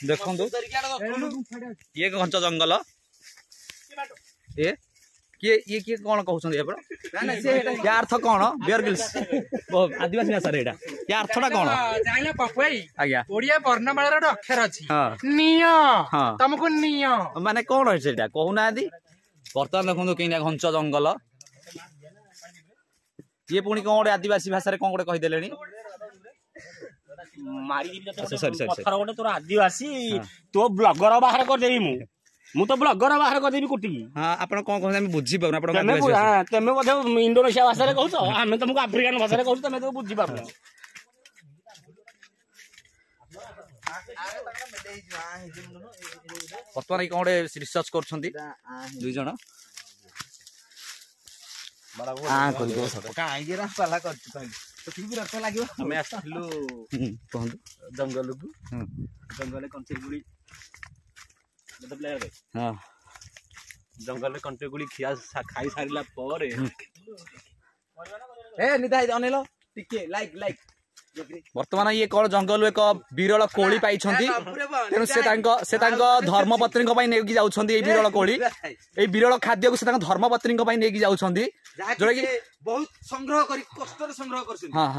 देखो ये घंच जंगल ये कौन कहते या अर्थ कौन बियर गिल्स आदिवासी भाषा या अर्थटा कौन आज्ञा ओडिया वर्णमाला अक्षर अच्छी तुमको माने कौन है कहूना बर्तमान देखो कहीं घंच जंगल ये पुणी कौन गोटे आदिवासी भाषा कौन गोटे कहीदे पत्थर गोटे तोर आदिवासी तो ब्लगर बाहर करदेवी मु तो ब्लगर बाहर करदेवी कुटी हाँ आपन कौन कहते हैं बुझी पाउना आपन तमे बोधे इंडोनेशिया भाषा कहूछ आमे तुमको अफ्रीकान भाषा कहूछ तमे तो बुझी पाउना बर्तमान कौन गोटे रिसर्च कर दुई जन जंगल को जंगल कंटेगुड़ी जंगल कंटेगुड़ी खिया खाई सारा पर वर्तमान ये कौन जंगल एक विरल कोली पाई तेणु से धर्मपत्नी नहीं जाऊँगी विरल कोली ये विरल खाद्य को धर्मपत्नी नहीं जाऊँगी जोटा कि बहुत संग्रह कर